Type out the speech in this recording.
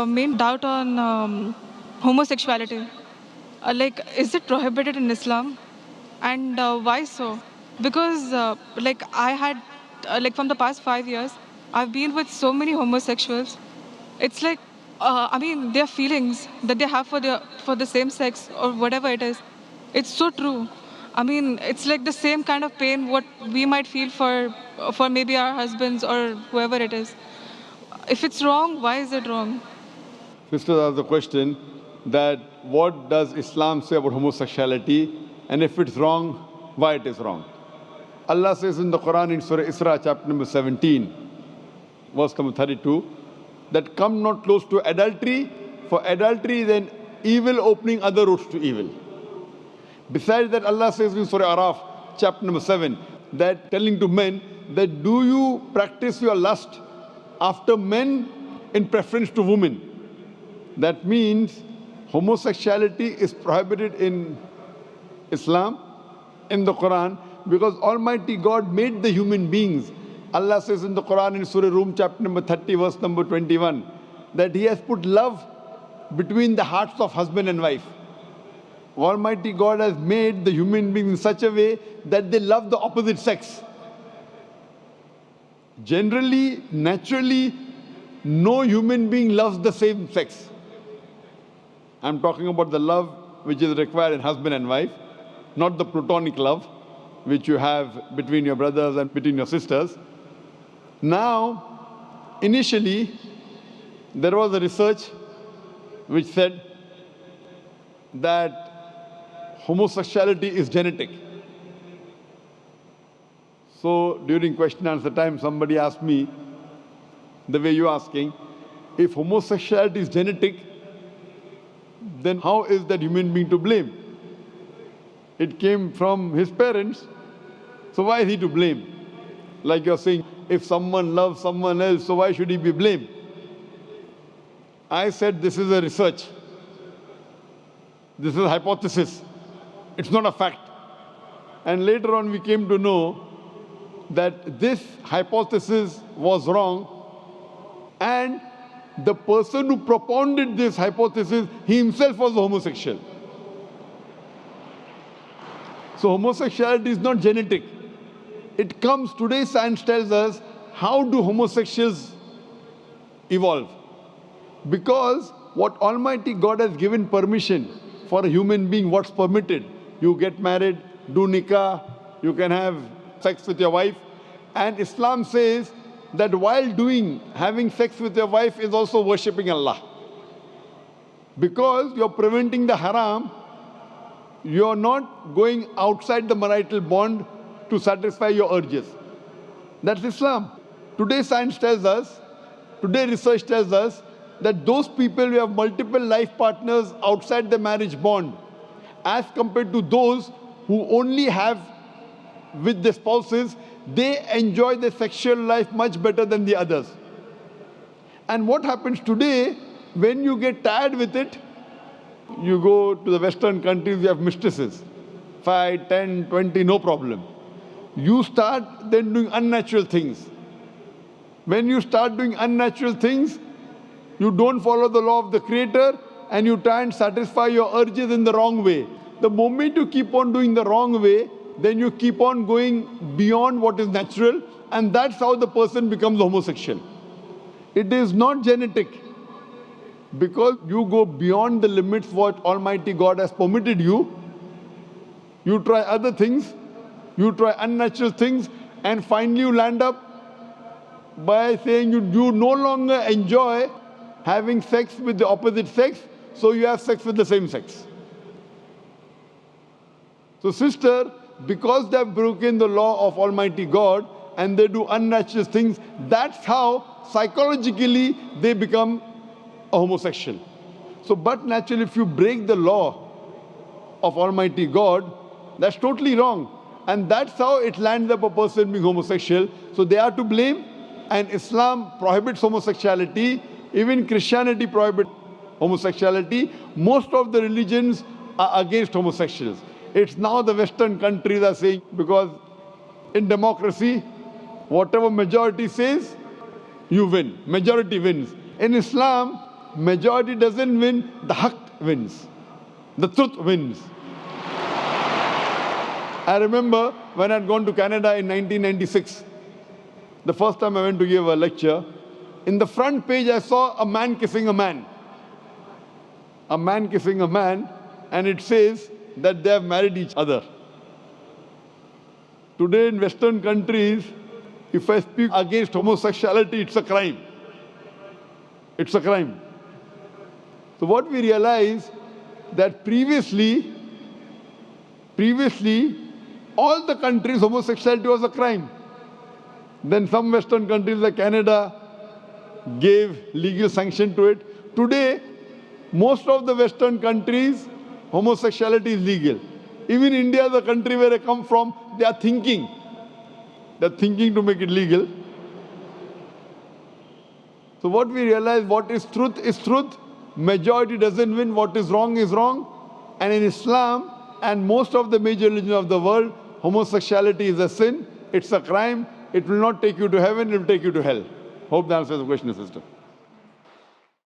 Main doubt on homosexuality. Is it prohibited in Islam? And why so? Because, I had, from the past 5 years, I've been with so many homosexuals. It's like, their feelings that they have for the same sex or whatever it is. It's so true. It's like the same kind of pain what we might feel for maybe our husbands or whoever it is. If it's wrong, why is it wrong? Sister asked the question that what does Islam say about homosexuality, and if it's wrong, why it is wrong. Allah says in the Quran in Surah Isra chapter number 17, verse number 32, that come not close to adultery, for adultery then evil opening other roads to evil. Besides that, Allah says in Surah Araf chapter number 7, that telling to men that do you practice your lust after men in preference to women. That means homosexuality is prohibited in Islam, in the Quran, because Almighty God made the human beings. Allah says in the Quran in Surah Rum chapter number 30 verse number 21 that He has put love between the hearts of husband and wife. Almighty God has made the human beings in such a way that they love the opposite sex. Generally, naturally, no human being loves the same sex. I'm talking about the love which is required in husband and wife, not the platonic love which you have between your brothers and between your sisters. Now, initially, there was a research which said that homosexuality is genetic. So during question and answer time, somebody asked me, the way you're asking, if homosexuality is genetic, then how is that human being to blame? It came from his parents, so why is he to blame? Like you're saying, if someone loves someone else, so why should he be blamed? I said this is a research. This is a hypothesis. It's not a fact. And later on we came to know that this hypothesis was wrong, and the person who propounded this hypothesis, he himself was a homosexual. So homosexuality is not genetic. It comes, today science tells us, how do homosexuals evolve? Because what Almighty God has given permission for a human being, what's permitted. You get married, do nikah, you can have sex with your wife. And Islam says that while having sex with your wife is also worshipping Allah. Because you're preventing the haram, you're not going outside the marital bond to satisfy your urges. That's Islam. Today science tells us, today research tells us that those people who have multiple life partners outside the marriage bond, as compared to those who only have with the spouses, they enjoy their sexual life much better than the others. And what happens today, when you get tired with it, you go to the Western countries, you have mistresses. 5, 10, 20, no problem. You start then doing unnatural things. When you start doing unnatural things, you don't follow the law of the Creator and you try and satisfy your urges in the wrong way. The moment you keep on doing the wrong way, then you keep on going beyond what is natural, and that's how the person becomes homosexual. It is not genetic. Because you go beyond the limits what Almighty God has permitted you, you try other things, you try unnatural things, and finally you land up by saying you no longer enjoy having sex with the opposite sex, so you have sex with the same sex. So sister, because they have broken the law of Almighty God and they do unnatural things, that's how psychologically they become a homosexual. So, but naturally, if you break the law of Almighty God, that's totally wrong. And that's how it lands up a person being homosexual. So they are to blame, and Islam prohibits homosexuality. Even Christianity prohibits homosexuality. Most of the religions are against homosexuals. It's now the Western countries are saying, because in democracy, whatever majority says, you win. Majority wins. In Islam, majority doesn't win, the haqq wins. The truth wins. I remember when I'd gone to Canada in 1996, the first time I went to give a lecture, in the front page I saw a man kissing a man. A man kissing a man, and it says that they have married each other. Today in Western countries, if I speak against homosexuality, it's a crime. It's a crime. So what we realize that previously, all the countries, homosexuality was a crime. Then some Western countries like Canada gave legal sanction to it. Today, most of the Western countries, homosexuality is legal. Even India, the country where I come from, they are thinking to make it legal. So what we realize, what is truth. Majority doesn't win. What is wrong is wrong. And in Islam and most of the major religions of the world, homosexuality is a sin. It's a crime. It will not take you to heaven. It will take you to hell. Hope that answers the question, sister.